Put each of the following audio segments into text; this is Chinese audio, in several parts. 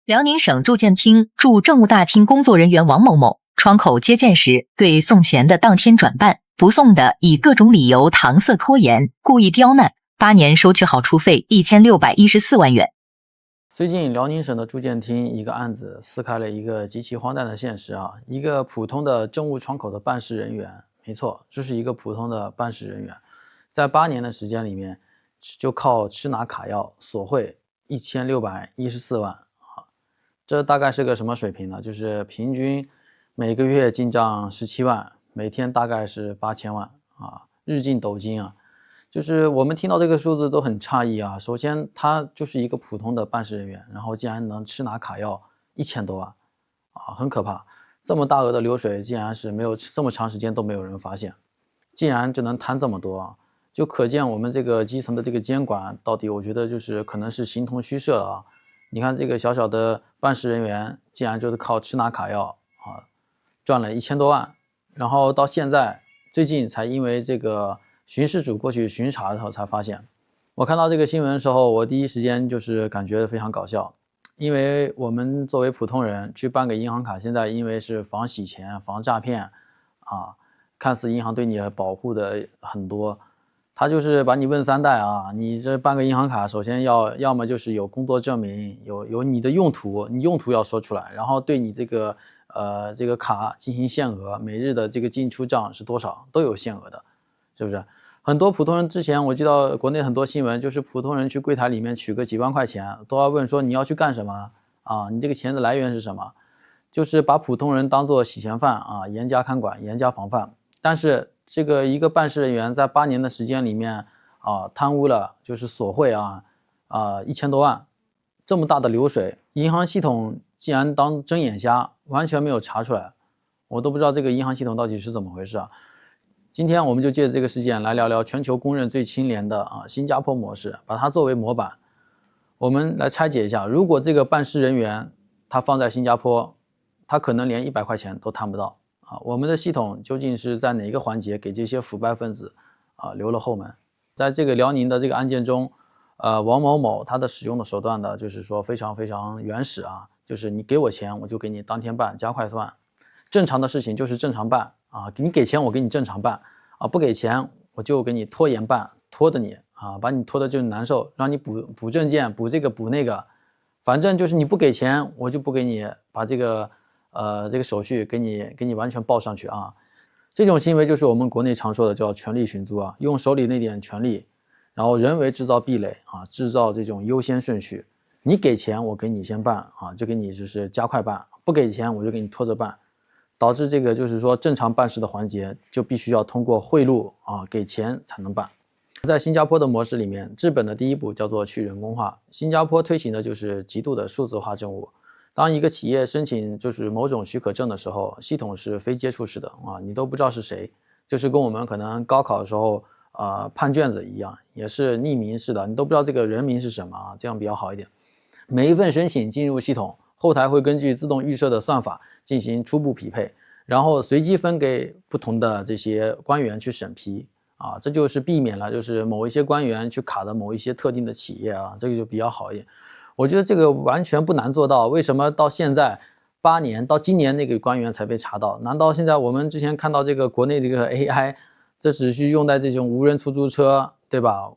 辽宁省住建厅驻政务大厅工作人员王某某窗口接见时，对送钱的当天转办，不送的以各种理由搪塞拖延，故意刁难，8年收取好处费1614万元。最近辽宁省的住建厅一个案子撕开了一个极其荒诞的现实啊！一个普通的政务窗口的办事人员，没错，这是一个普通的办事人员，在8年的时间里面，就靠吃拿卡要索贿1614万啊！这大概是个什么水平呢？就是平均每个月进账17万，每天大概是8000万啊，日进斗金啊！就是我们听到这个数字都很诧异啊。首先，他就是一个普通的办事人员，然后竟然能吃拿卡要1000多万啊，很可怕。这么大额的流水，竟然是没有这么长时间都没有人发现，竟然就能贪这么多啊，就可见我们这个基层的这个监管到底，我觉得就是可能是形同虚设了啊。你看这个小小的办事人员，竟然就是靠吃拿卡要啊，赚了1000多万，然后到现在最近才因为这个巡视组过去巡查的时候才发现。我看到这个新闻的时候，我第一时间就是感觉非常搞笑，因为我们作为普通人去办个银行卡，现在因为是防洗钱、防诈骗啊，看似银行对你保护的很多，他就是把你问3代啊，你这办个银行卡，首先要么就是有工作证明，有你的用途，你用途要说出来，然后对你这个卡进行限额，每日的这个进出账是多少都有限额的。是不是？很多普通人之前我知道国内很多新闻，就是普通人去柜台里面取个几万块钱，都要问说你要去干什么啊？你这个钱的来源是什么？就是把普通人当作洗钱犯啊，严加看管，严加防范。但是这个一个办事人员在8年的时间里面啊，贪污了就是索贿1000多万，这么大的流水，银行系统竟然当睁眼瞎，完全没有查出来，我都不知道这个银行系统到底是怎么回事啊。今天我们就借着这个事件来聊聊全球公认最清廉的新加坡模式，把它作为模板。我们来拆解一下，如果这个办事人员他放在新加坡，他可能连100块钱都贪不到啊。我们的系统究竟是在哪个环节给这些腐败分子留了后门？在这个辽宁的这个案件中，王某某他的使用的手段呢，就是说非常非常原始啊，就是你给我钱，我就给你当天办，加快算。正常的事情就是正常办啊，你给钱我给你正常办啊，不给钱我就给你拖延办，拖着你啊，把你拖得就难受，让你补证件，补这个补那个，反正就是你不给钱，我就不给你把这个手续给你完全报上去啊。这种行为就是我们国内常说的叫权力寻租啊，用手里那点权力，然后人为制造壁垒啊，制造这种优先顺序。你给钱我给你先办啊，就给你就是加快办，不给钱我就给你拖着办。导致这个就是说正常办事的环节就必须要通过贿赂给钱才能办。在新加坡的模式里面，治本的第一步叫做去人工化。新加坡推行的就是极度的数字化政务。当一个企业申请就是某种许可证的时候，系统是非接触式的你都不知道是谁，就是跟我们可能高考的时候判卷子一样，也是匿名式的，你都不知道这个人名是什么这样比较好一点。每一份申请进入系统，后台会根据自动预设的算法进行初步匹配，然后随机分给不同的这些官员去审批这就是避免了就是某一些官员去卡的某一些特定的企业这个就比较好一点。我觉得这个完全不难做到，为什么到现在8年到今年那个官员才被查到？难道现在我们之前看到这个国内这个 AI 这只需用在这种无人出租车，对吧？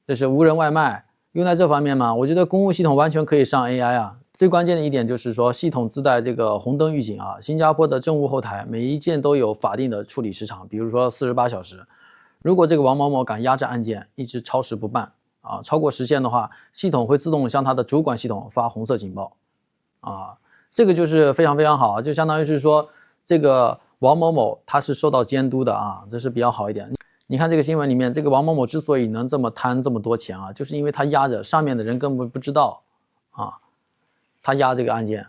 这是无人外卖，用在这方面吗？我觉得公务系统完全可以上 AI 啊。最关键的一点就是说，系统自带这个红灯预警新加坡的政务后台每一件都有法定的处理时长，比如说48小时。如果这个王某某敢压制案件，一直超时不办超过时限的话，系统会自动向他的主管系统发红色警报这个就是非常非常好，就相当于是说这个王某某他是受到监督的这是比较好一点。你看这个新闻里面，这个王某某之所以能这么贪这么多钱就是因为他压着上面的人根本不知道他压这个案件，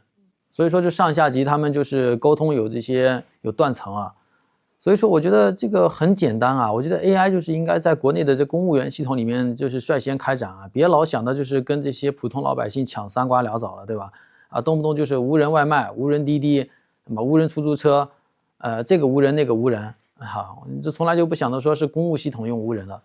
所以说就上下级他们就是沟通有断层所以说我觉得这个很简单我觉得 AI 就是应该在国内的这公务员系统里面就是率先开展别老想的就是跟这些普通老百姓抢3瓜2枣了，对吧？动不动就是无人外卖、无人滴滴、无人出租车，这个无人那个无人这从来就不想着说是公务系统用无人了。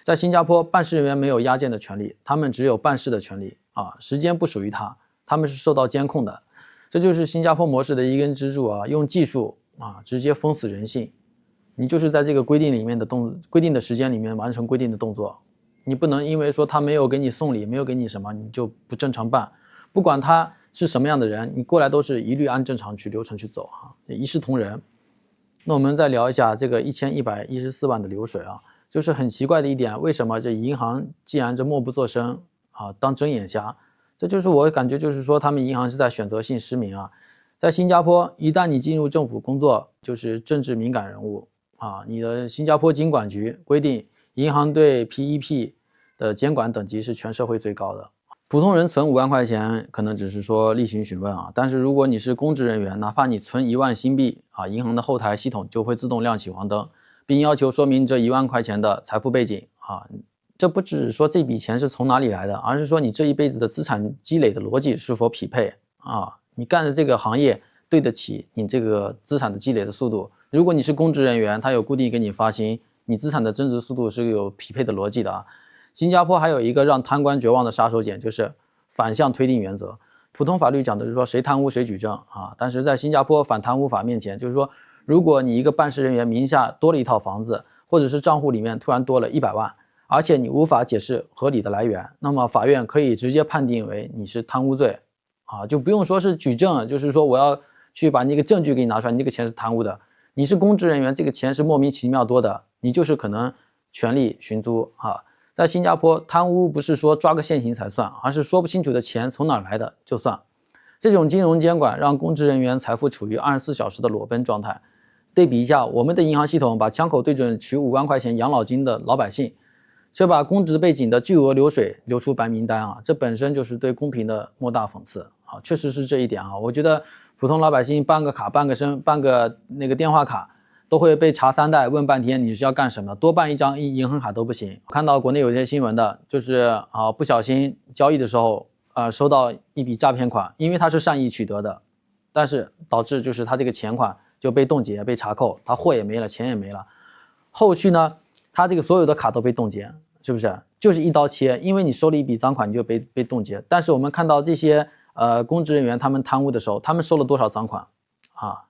在新加坡，办事人员没有压件的权利，他们只有办事的权利时间不属于他他们是受到监控的。这就是新加坡模式的一根支柱啊，用技术直接封死人性。你就是在这个规定的时间里面完成规定的动作，你不能因为说他没有给你送礼，没有给你什么，你就不正常办。不管他是什么样的人，你过来都是一律按正常流程去走一视同仁。那我们再聊一下这个1114万的流水就是很奇怪的一点，为什么这银行既然这默不作声当睁眼瞎？这就是我感觉就是说他们银行是在选择性失明在新加坡，一旦你进入政府工作，就是政治敏感人物你的新加坡金管局规定，银行对 PEP 的监管等级是全社会最高的。普通人存5万块钱可能只是说例行询问但是如果你是公职人员，哪怕你存1万新币银行的后台系统就会自动亮起黄灯，并要求说明这1万块钱的财富背景这不只是说这笔钱是从哪里来的，而是说你这一辈子的资产积累的逻辑是否匹配你干的这个行业对得起你这个资产的积累的速度。如果你是公职人员，他有固定给你发薪，你资产的增值速度是有匹配的逻辑的新加坡还有一个让贪官绝望的杀手锏，就是反向推定原则。普通法律讲的是说谁贪污谁举证但是在新加坡反贪污法面前，就是说如果你一个办事人员名下多了一套房子，或者是账户里面突然多了100万，而且你无法解释合理的来源，那么法院可以直接判定为你是贪污罪就不用说是举证，就是说我要去把那个证据给你拿出来，你这个钱是贪污的。你是公职人员，这个钱是莫名其妙多的，你就是可能权力寻租在新加坡，贪污不是说抓个现行才算，而是说不清楚的钱从哪来的就算。这种金融监管让公职人员财富处于24小时的裸奔状态。对比一下，我们的银行系统把枪口对准取5万块钱养老金的老百姓，却把公职背景的巨额流水流出白名单这本身就是对公平的莫大讽刺确实是这一点我觉得普通老百姓办个卡、办个那个电话卡都会被查3代，问半天你是要干什么，多办一张银行卡都不行。看到国内有些新闻的，就是不小心交易的时候收到一笔诈骗款，因为他是善意取得的，但是导致就是他这个钱款就被冻结、被查扣，他货也没了，钱也没了。后续呢，他这个所有的卡都被冻结，是不是？就是一刀切，因为你收了一笔赃款，你就被冻结。但是我们看到这些公职人员他们贪污的时候，他们收了多少赃款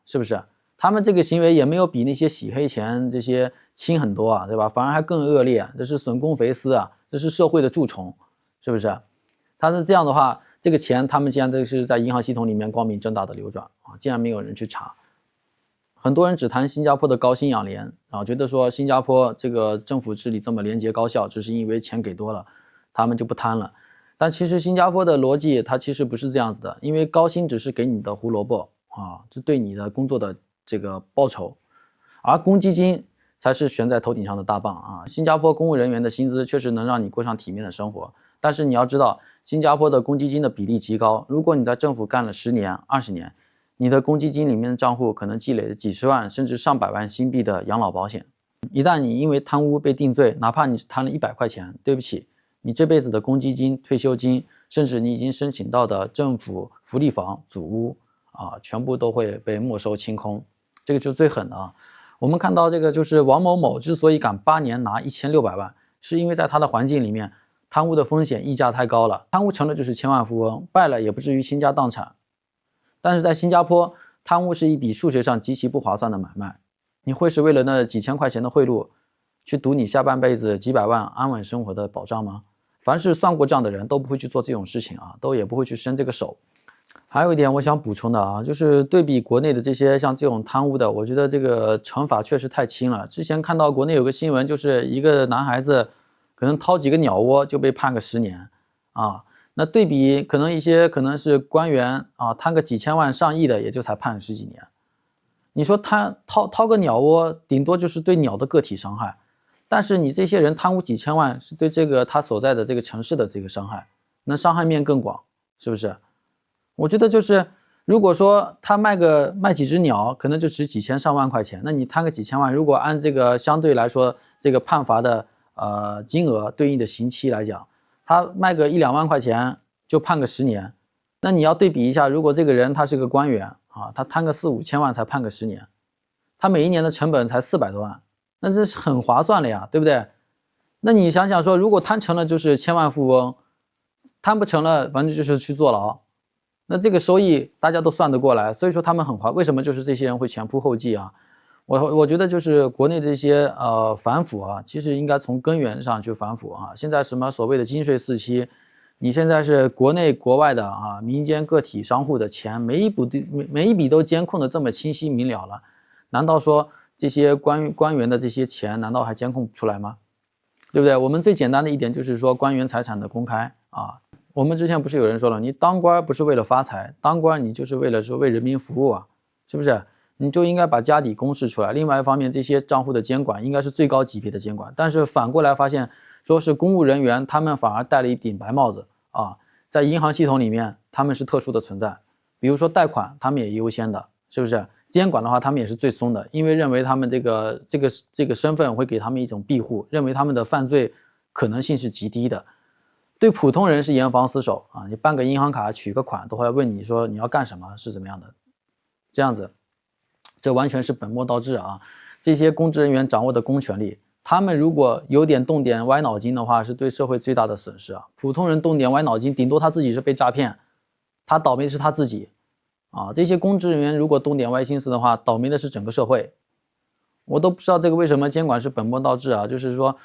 是不是？他们这个行为也没有比那些洗黑钱这些轻很多对吧？反而还更恶劣，这是损公肥私这是社会的蛀虫，是不是？他是这样的话，这个钱他们既然这是在银行系统里面光明正大的流转竟然没有人去查。很多人只谈新加坡的高薪养廉觉得说新加坡这个政府治理这么廉洁高效，只是因为钱给多了，他们就不贪了。但其实新加坡的逻辑它其实不是这样子的，因为高薪只是给你的胡萝卜这对你的工作的这个报酬，而公积金才是悬在头顶上的大棒新加坡公务人员的薪资确实能让你过上体面的生活，但是你要知道，新加坡的公积金的比例极高，如果你在政府干了10年、20年，你的公积金里面的账户可能积累了几十万甚至上百万新币的养老保险。一旦你因为贪污被定罪，哪怕你贪了100块钱，对不起，你这辈子的公积金、退休金，甚至你已经申请到的政府福利房、祖屋全部都会被没收清空。这个就是最狠的我们看到这个就是王某某之所以敢8年拿1600万，是因为在他的环境里面，贪污的风险溢价太高了，贪污成了就是千万富翁，败了也不至于倾家荡产。但是在新加坡，贪污是一笔数学上极其不划算的买卖，你会是为了那几千块钱的贿赂，去赌你下半辈子几百万安稳生活的保障吗？凡是算过账的人都不会去做这种事情都也不会去伸这个手。还有一点我想补充的就是对比国内的这些像这种贪污的，我觉得这个惩罚确实太轻了。之前看到国内有个新闻，就是一个男孩子可能掏几个鸟窝就被判个10年那对比可能一些可能是官员贪个几千万上亿的，也就才判10几年。你说他掏个鸟窝，顶多就是对鸟的个体伤害，但是你这些人贪污几千万，是对这个他所在的这个城市的这个伤害，那伤害面更广，是不是？我觉得就是如果说他卖几只鸟可能就值几千上万块钱，那你贪个几千万，如果按这个相对来说这个判罚的金额对应的刑期来讲，他卖个1-2万块钱就判个10年，那你要对比一下，如果这个人他是个官员他贪个4-5千万才判个10年，他每一年的成本才400多万，那这是很划算了呀，对不对？那你想想说，如果贪成了就是千万富翁，贪不成了反正就是去坐牢，那这个收益大家都算得过来，所以说他们很划。为什么就是这些人会前仆后继啊？我觉得就是国内这些反腐啊，其实应该从根源上去反腐啊。现在什么所谓的金税四期，你现在是国内国外的啊民间个体商户的钱，每一笔都监控的这么清晰明了了，难道说这些官员的这些钱难道还监控不出来吗？对不对？我们最简单的一点就是说官员财产的公开啊。我们之前不是有人说了，你当官不是为了发财，当官你就是为了说为人民服务啊，是不是？你就应该把家底公示出来。另外一方面，这些账户的监管应该是最高级别的监管，但是反过来发现，说是公务人员，他们反而戴了一顶白帽子啊，在银行系统里面他们是特殊的存在，比如说贷款他们也优先的，是不是？监管的话他们也是最松的，因为认为他们这个身份会给他们一种庇护，认为他们的犯罪可能性是极低的。对普通人是严防死守啊！你办个银行卡取个款都会问你说你要干什么是怎么样的，这样子，这完全是本末倒置啊！这些公职人员掌握的公权力，他们如果有点动点歪脑筋的话，是对社会最大的损失啊！普通人动点歪脑筋，顶多他自己是被诈骗，他倒霉是他自己啊！这些公职人员如果动点歪心思的话，倒霉的是整个社会。我都不知道这个为什么监管是本末倒置啊！就是说，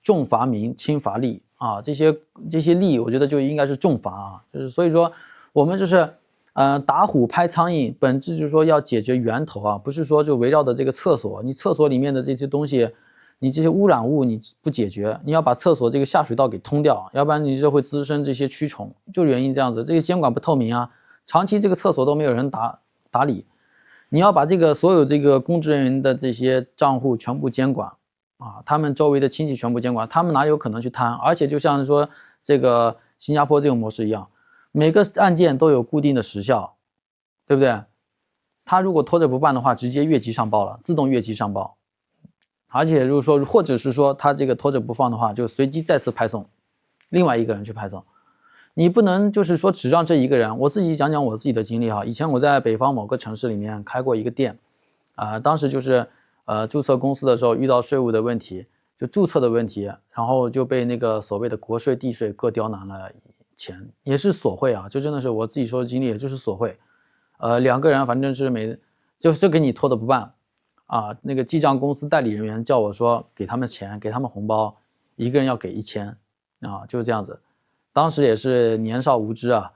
重罚民，轻罚利。啊，这些利，我觉得就应该是重罚啊，就是所以说我们就是打虎拍苍蝇，本质就是说要解决源头啊，不是说就围绕着这个厕所，你厕所里面的这些东西，你这些污染物你不解决，你要把厕所这个下水道给通掉，要不然你就会滋生这些蛆虫，就原因这样子，这个监管不透明啊，长期这个厕所都没有人打理，你要把这个所有这个公职人员的这些账户全部监管。啊，他们周围的亲戚全部监管，他们哪有可能去贪？而且就像说这个新加坡这种模式一样，每个案件都有固定的时效，对不对？他如果拖着不办的话，直接越级上报了，自动越级上报。而且如果说，或者是说他这个拖着不放的话，就随机再次派送，另外一个人去派送。你不能就是说只让这一个人。我自己讲讲我自己的经历哈，以前我在北方某个城市里面开过一个店，当时就是。注册公司的时候遇到税务的问题，就注册的问题，然后就被那个所谓的国税、地税各刁难了钱，也是索贿啊，就真的是我自己说的经历，也就是索贿。2个人反正是就给你拖的不办啊，那个记账公司代理人员叫我说给他们钱，给他们红包，一个人要给1000啊，就是这样子。当时也是年少无知啊，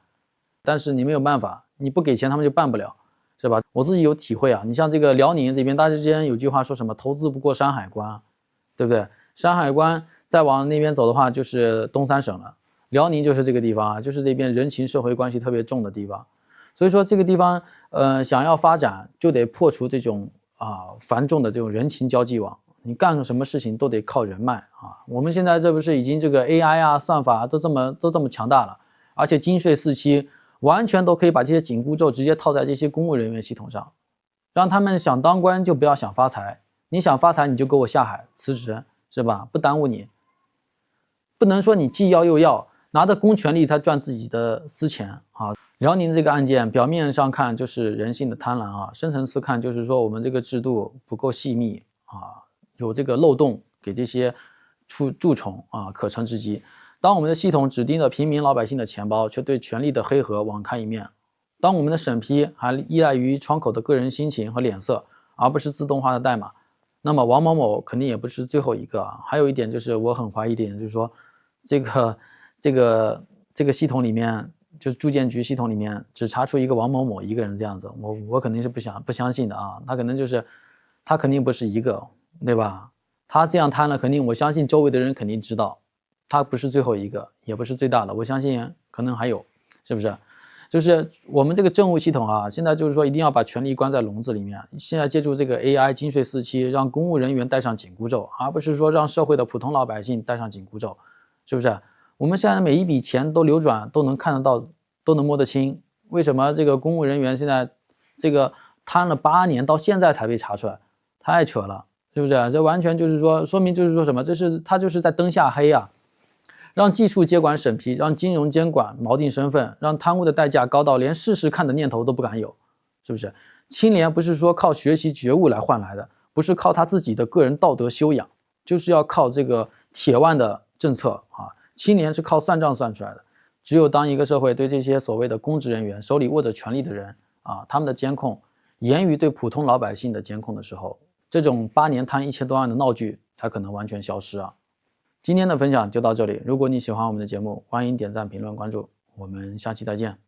但是你没有办法，你不给钱他们就办不了。是吧？我自己有体会啊。你像这个辽宁这边，大家之间有句话说什么“投资不过山海关”，对不对？山海关再往那边走的话，就是东三省了。辽宁就是这个地方啊，就是这边人情社会关系特别重的地方。所以说这个地方，想要发展，就得破除这种繁重的这种人情交际网。你干什么事情都得靠人脉啊。我们现在这不是已经这个 AI 啊、算法都这么强大了，而且金税4期。完全都可以把这些紧箍咒直接套在这些公务人员系统上，让他们想当官就不要想发财，你想发财你就给我下海辞职，是吧？不耽误你。不能说你既要又要，拿着公权力他赚自己的私钱啊。辽宁这个案件表面上看就是人性的贪婪啊，深层次看就是说我们这个制度不够细密啊，有这个漏洞给这些蛀虫啊可乘之机。当我们的系统只盯着平民老百姓的钱包，却对权力的黑盒网开一面；当我们的审批还依赖于窗口的个人心情和脸色，而不是自动化的代码，那么王某某肯定也不是最后一个啊。还有一点就是我很怀疑一点，就是说这个系统里面，就是住建局系统里面只查出一个王某某一个人这样子，我肯定是不相信的啊。他可能就是他肯定不是一个，对吧？他这样贪了，肯定我相信周围的人肯定知道。他不是最后一个，也不是最大的，我相信可能还有，是不是？就是我们这个政务系统啊，现在就是说一定要把权力关在笼子里面。现在借助这个 AI 金税4期，让公务人员戴上紧箍咒，而不是说让社会的普通老百姓戴上紧箍咒，是不是？我们现在每一笔钱都流转，都能看得到，都能摸得清。为什么这个公务人员现在这个贪了8年，到现在才被查出来？太扯了，是不是？这完全就是说，说明就是说什么？他就是在灯下黑啊！让技术接管审批，让金融监管锚定身份，让贪污的代价高到连试试看的念头都不敢有，是不是？清廉不是说靠学习觉悟来换来的，不是靠他自己的个人道德修养，就是要靠这个铁腕的政策啊。清廉是靠算账算出来的，只有当一个社会对这些所谓的公职人员手里握着权力的人他们的监控严于对普通老百姓的监控的时候，这种8年贪1000多万的闹剧才可能完全消失啊。今天的分享就到这里，如果你喜欢我们的节目，欢迎点赞、评论、关注，我们下期再见。